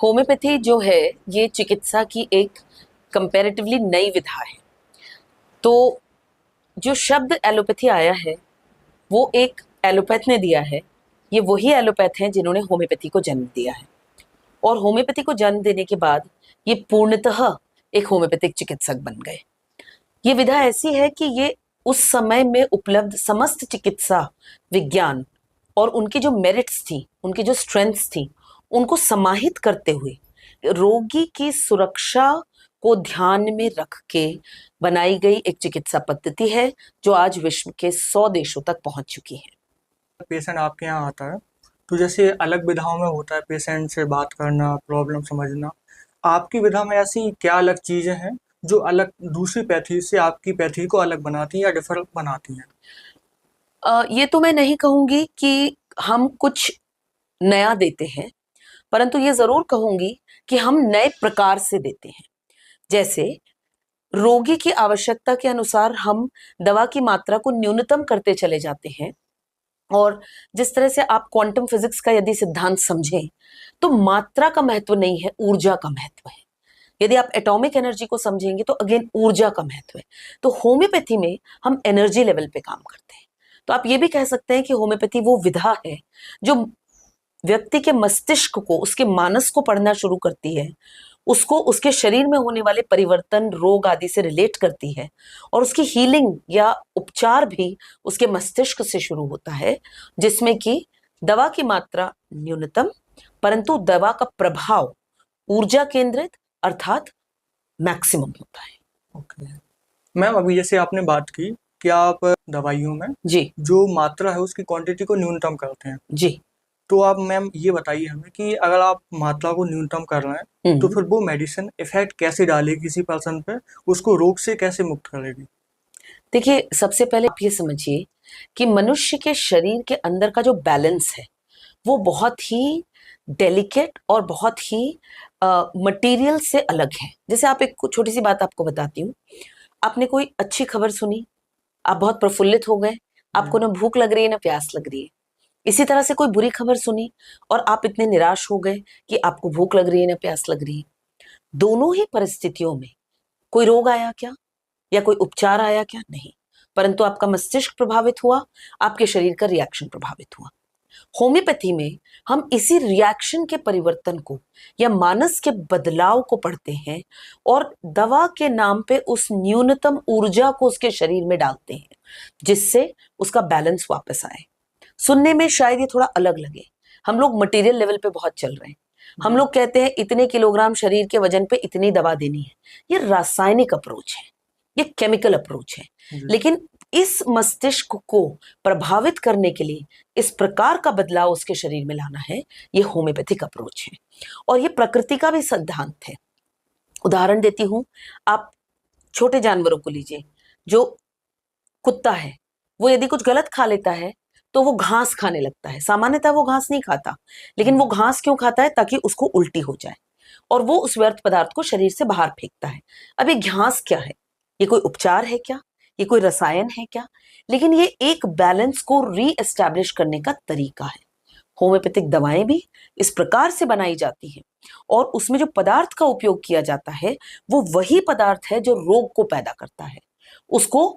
Homeopathy जो है ये चिकित्सा की एक कंपैरेटिवली नई विधा है। तो जो शब्द एलोपैथी आया है वो एक एलोपैथ ने दिया है। ये वही एलोपैथ हैं जिन्होंने होम्योपैथी को जन्म दिया है और होम्योपैथी को जन्म देने के बाद ये पूर्णतः एक होम्योपैथिक चिकित्सक बन गए। ये विधा ऐसी है कि ये उस समय में उपलब्ध समस्त चिकित्सा विज्ञान और उनकी जो मेरिट्स थी, उनकी जो स्ट्रेंथ्स थी, उनको समाहित करते हुए रोगी की सुरक्षा को ध्यान में रख के बनाई गई एक चिकित्सा पद्धति है जो आज विश्व के 100 देशों तक पहुंच चुकी है। पेशेंट आपके यहाँ आता है तो जैसे अलग विधाओं में होता है पेशेंट से बात करना, प्रॉब्लम समझना, आपकी विधा में ऐसी क्या अलग चीजें हैं जो अलग दूसरी पैथी से आपकी पैथी को अलग बनाती हैं या डिफर बनाती हैं? ये तो मैं नहीं कहूंगी कि हम कुछ नया देते हैं, परंतु ये जरूर कहूंगी कि हम नए प्रकार से देते हैं। जैसे रोगी की आवश्यकता के अनुसार हम दवा की मात्रा को न्यूनतम करते चले जाते हैं। और जिस तरह से आप क्वांटम फिजिक्स का यदि सिद्धांत समझें तो मात्रा का महत्व नहीं है, ऊर्जा का महत्व है। यदि आप एटॉमिक एनर्जी को समझेंगे तो अगेन ऊर्जा का महत्व है। तो होम्योपैथी में हम एनर्जी लेवल पे काम करते हैं। तो आप ये भी कह सकते हैं कि होम्योपैथी वो विधा है जो व्यक्ति के मस्तिष्क को, उसके मानस को पढ़ना शुरू करती है, उसको उसके शरीर में होने वाले परिवर्तन, रोग आदि से रिलेट करती है और उसकी हीलिंग या उपचार भी उसके मस्तिष्क से शुरू होता है, जिसमें कि दवा की मात्रा न्यूनतम परंतु दवा का प्रभाव ऊर्जा केंद्रित अर्थात मैक्सिमम होता है। ओके मैम, अभी जैसे आपने बात की कि आप दवाइयों में जी जो मात्रा है उसकी क्वांटिटी को न्यूनतम करते हैं, जी। तो आप मैम ये बताइए हमें कि अगर आप मात्रा को न्यूनतम कर रहे हैं तो फिर वो मेडिसिन इफेक्ट कैसे डालेगी किसी पर्सन पे, उसको रोग से कैसे मुक्त करेगी? देखिए, सबसे पहले आप ये समझिए कि मनुष्य के शरीर के अंदर का जो बैलेंस है वो बहुत ही डेलिकेट और बहुत ही मटेरियल से अलग है। जैसे आप एक छोटी सी बात आपको बताती हूँ। आपने कोई अच्छी खबर सुनी, आप बहुत प्रफुल्लित हो गए, आपको ना भूख लग रही है ना प्यास लग रही है। इसी तरह से कोई बुरी खबर सुनी और आप इतने निराश हो गए कि आपको भूख लग रही है ना प्यास लग रही है। दोनों ही परिस्थितियों में कोई रोग आया क्या या कोई उपचार आया क्या? नहीं, परंतु आपका मस्तिष्क प्रभावित हुआ, आपके शरीर का रिएक्शन प्रभावित हुआ। होम्योपैथी में हम इसी रिएक्शन के परिवर्तन को या मानस के बदलाव को पढ़ते हैं और दवा के नाम पे उस न्यूनतम ऊर्जा को उसके शरीर में डालते हैं जिससे उसका बैलेंस वापस आए। सुनने में शायद ये थोड़ा अलग लगे, हम लोग मटेरियल लेवल पे बहुत चल रहे हैं। हम लोग कहते हैं इतने किलोग्राम शरीर के वजन पे इतनी दवा देनी है। ये रासायनिक अप्रोच है, ये केमिकल अप्रोच है। लेकिन इस मस्तिष्क को प्रभावित करने के लिए इस प्रकार का बदलाव उसके शरीर में लाना है, ये होम्योपैथिक अप्रोच है और ये प्रकृति का भी सिद्धांत है। उदाहरण देती हूं, आप छोटे जानवरों को लीजिए। जो कुत्ता है वो यदि कुछ गलत खा लेता है तो वो घास खाने लगता है। सामान्यतः वो घास नहीं खाता, लेकिन वो घास क्यों खाता है? ताकि उसको उल्टी हो जाए और वो उस व्यर्थ पदार्थ को शरीर से बाहर फेंकता है। अब ये घास क्या है? ये कोई उपचार है क्या? ये कोई रसायन है क्या? लेकिन ये एक बैलेंस को री एस्टैब्लिश करने का तरीका है। होम्योपैथिक दवाएं भी इस प्रकार से बनाई जाती हैं और उसमें जो पदार्थ का उपयोग किया जाता है वो वही पदार्थ है जो रोग को पैदा करता है। उसको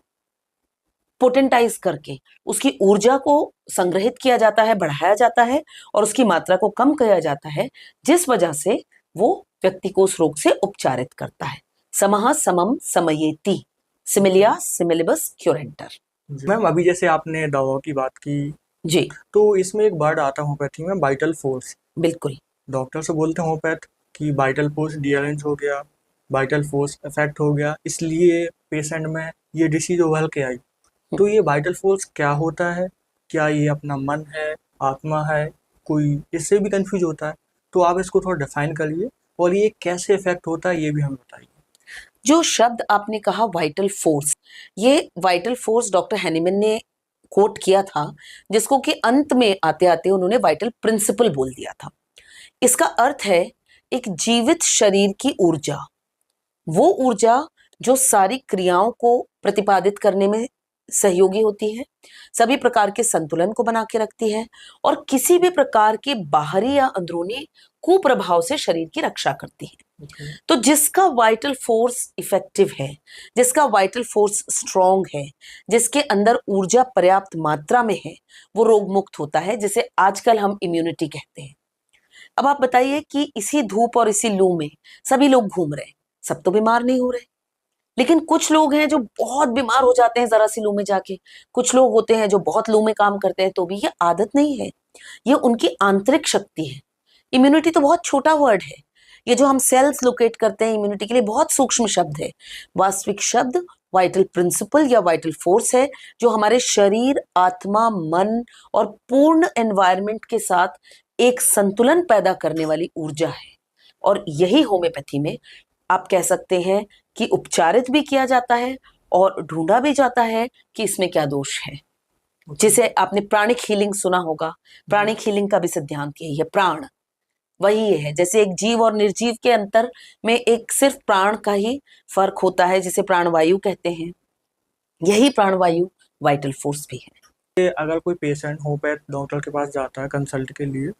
पोटेंटाइज करके उसकी ऊर्जा को संग्रहित किया जाता है, बढ़ाया जाता है और उसकी मात्रा को कम किया जाता है, जिस वजह से वो व्यक्ति को उस रोग से उपचारित करता है। समः समम समयेति, सिमिलिया सिमिलिबस क्यूरेंटर। मैम, अभी जैसे आपने दवाओं की बात की जी तो इसमें एक वर्ड आता है होम्योपैथी में, वाइटल फोर्स। बिल्कुल। डॉक्टर से बोलते हैं होम्योपैथ कि वाइटल फोर्स डीअरेंज हो गया, वाइटल फोर्स इफेक्ट हो गया, इसलिए पेशेंट में ये डिसीज उभर के आई। तो ये वाइटल फोर्स क्या होता है? क्या ये अपना मन है, आत्मा है? कोई इससे भी कंफ्यूज होता है, तो आप इसको थोड़ा डिफाइन करिए और ये कैसे इफेक्ट होता है ये भी हमें बताइए। जो शब्द आपने कहा वाइटल फोर्स, ये वाइटल फोर्स डॉक्टर हैनीमैन ने कोट किया था, जिसको कि अंत में आते आते उन्होंने वाइटल प्रिंसिपल बोल दिया था। इसका अर्थ है एक जीवित शरीर की ऊर्जा, वो ऊर्जा जो सारी क्रियाओं को प्रतिपादित करने में सहयोगी होती है, सभी प्रकार के संतुलन को बना के रखती है और किसी भी प्रकार के बाहरी या अंदरूनी कुप्रभाव से शरीर की रक्षा करती है। तो जिसका वाइटल फोर्स इफेक्टिव है, जिसका वाइटल फोर्स स्ट्रांग है, जिसके अंदर ऊर्जा पर्याप्त मात्रा में है, वो रोग मुक्त होता है, जिसे आजकल हम इम्यूनिटी कहते हैं। अब आप बताइए कि इसी धूप और इसी लू में सभी लोग घूम रहे हैं, सब तो बीमार नहीं हो रहे, लेकिन कुछ लोग हैं जो बहुत बीमार हो जाते हैं जरा सी लू में जाके, कुछ लोग होते हैं जो बहुत लू में काम करते हैं, तो भी ये आदत नहीं है, ये उनकी आंतरिक शक्ति है। इम्यूनिटी तो बहुत छोटा वर्ड है, ये जो हम सेल्स लोकेट करते हैं इम्यूनिटी के लिए बहुत सूक्ष्म शब्द है। वास्तविक शब्द वाइटल प्रिंसिपल या वाइटल फोर्स है, जो हमारे शरीर, आत्मा, मन और पूर्ण एनवायरनमेंट के साथ एक संतुलन पैदा करने वाली ऊर्जा है। और यही होम्योपैथी में आप कह सकते हैं कि उपचारित भी किया जाता है और ढूंढा भी जाता है कि इसमें क्या दोष है। जिसे आपने प्राणिक हीलिंग सुना होगा, प्राणिक हीलिंग का भी सिद्धांत यही है, प्राण वही है। जैसे एक जीव और निर्जीव के अंतर में एक सिर्फ प्राण का ही फर्क होता है, जिसे प्राणवायु कहते हैं, यही प्राणवायु वाइटल फोर्स भी है। अगर कोई पेशेंट होम्योपैथ डॉक्टर के पास जाता है कंसल्ट के लिए,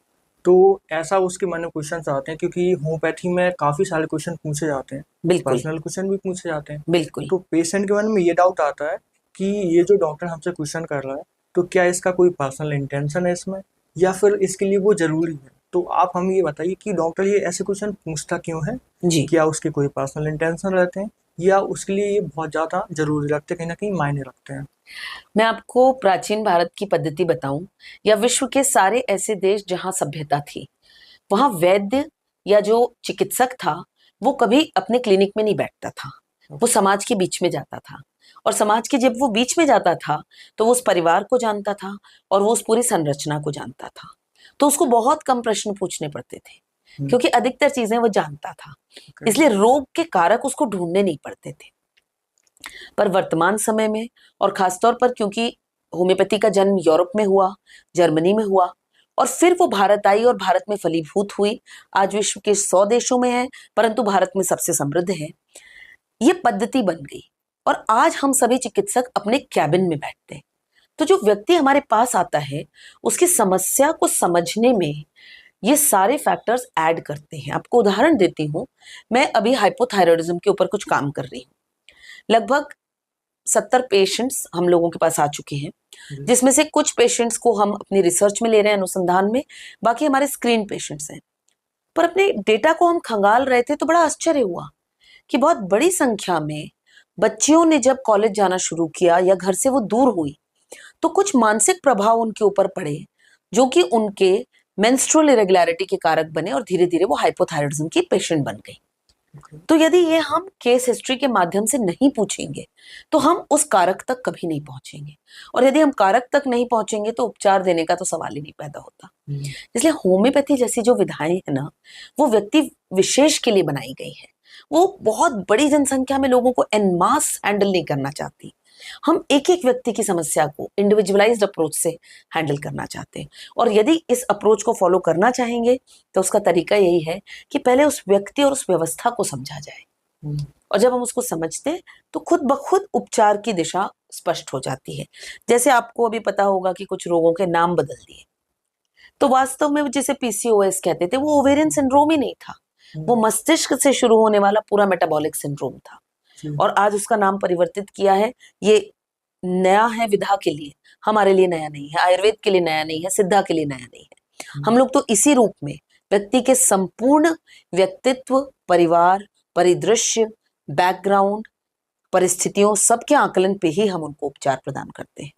तो ऐसा उसके मन में क्वेश्चन आते हैं, क्योंकि होम्योपैथी में काफ़ी सारे क्वेश्चन पूछे जाते हैं, बिल्कुल पर्सनल क्वेश्चन भी पूछे जाते हैं। बिल्कुल। तो पेशेंट के मन में ये डाउट आता है कि ये जो डॉक्टर हमसे क्वेश्चन कर रहा है, तो क्या इसका कोई पर्सनल इंटेंशन है इसमें, या फिर इसके लिए वो ज़रूरी है। तो आप हमें ये बताइए कि डॉक्टर ये ऐसे क्वेश्चन पूछता क्यों है, जी, क्या उसके कोई पर्सनल इंटेंशन रहते हैं, या उसके लिए ये बहुत ज़्यादा ज़रूरी रखते हैं, कहीं ना कहीं मायने रखते हैं। मैं आपको प्राचीन भारत की पद्धति बताऊं या विश्व के सारे ऐसे देश जहां सभ्यता थी, वहां वैद्य या जो चिकित्सक था वो कभी अपने क्लिनिक में नहीं बैठता था, वो समाज के बीच में जाता था। और समाज के जब वो बीच में जाता था तो वो उस परिवार को जानता था और वो उस पूरी संरचना को जानता था, तो उसको बहुत कम प्रश्न पूछने पड़ते थे क्योंकि अधिकतर चीजें वो जानता था, इसलिए रोग के कारक उसको ढूंढने नहीं पड़ते थे। पर वर्तमान समय में और खासतौर पर क्योंकि होम्योपैथी का जन्म यूरोप में हुआ, जर्मनी में हुआ और फिर वो भारत आई और भारत में फलीभूत हुई, आज विश्व के 100 देशों में है परंतु भारत में सबसे समृद्ध है, ये पद्धति बन गई। और आज हम सभी चिकित्सक अपने कैबिन में बैठते हैं, तो जो व्यक्ति हमारे पास आता है उसकी समस्या को समझने में ये सारे फैक्टर्स ऐड करते हैं। आपको उदाहरण देती हूँ, मैं अभी हाइपोथायरॉयडिज्म के ऊपर कुछ काम कर रही हूँ। लगभग 70 पेशेंट्स हम लोगों के पास आ चुके हैं, जिसमें से कुछ पेशेंट्स को हम अपनी रिसर्च में ले रहे हैं, अनुसंधान में, बाकी हमारे स्क्रीन पेशेंट्स हैं। पर अपने डेटा को हम खंगाल रहे थे तो बड़ा आश्चर्य हुआ कि बहुत बड़ी संख्या में बच्चियों ने जब कॉलेज जाना शुरू किया या घर से वो दूर हुई तो कुछ मानसिक प्रभाव उनके ऊपर पड़े जो कि उनके मेंस्ट्रुअल इरेगुलरिटी के कारक बने और धीरे धीरे वो हाइपोथायरॉयडिज्म की पेशेंट बन गई। तो यदि ये हम केस हिस्ट्री के माध्यम से नहीं पूछेंगे तो हम उस कारक तक कभी नहीं पहुंचेंगे, और यदि हम कारक तक नहीं पहुंचेंगे तो उपचार देने का तो सवाल ही नहीं पैदा होता। इसलिए होम्योपैथी जैसी जो विधाएं है ना, वो व्यक्ति विशेष के लिए बनाई गई है। वो बहुत बड़ी जनसंख्या में लोगों को एन मास हैंडल नहीं करना चाहती, हम एक एक व्यक्ति की समस्या को इंडिविजुअलाइज्ड अप्रोच से हैंडल करना चाहते हैं। और यदि इस अप्रोच को फॉलो करना चाहेंगे तो उसका तरीका यही है कि पहले उस व्यक्ति और उस व्यवस्था को समझा जाए, और जब हम उसको समझते हैं तो खुद ब खुद उपचार की दिशा स्पष्ट हो जाती है। जैसे आपको अभी पता होगा कि कुछ रोगों के नाम बदल दिए, तो वास्तव में जिसे पीसीओएस कहते थे वो ओवेरियन सिंड्रोम ही नहीं था, वो मस्तिष्क से शुरू होने वाला पूरा मेटाबॉलिक सिंड्रोम था, और आज उसका नाम परिवर्तित किया है। ये नया है विधा के लिए, हमारे लिए नया नहीं है, आयुर्वेद के लिए नया नहीं है, सिद्धा के लिए नया नहीं है। हम लोग तो इसी रूप में व्यक्ति के संपूर्ण व्यक्तित्व, परिवार, परिदृश्य, बैकग्राउंड, परिस्थितियों, सबके आकलन पे ही हम उनको उपचार प्रदान करते हैं।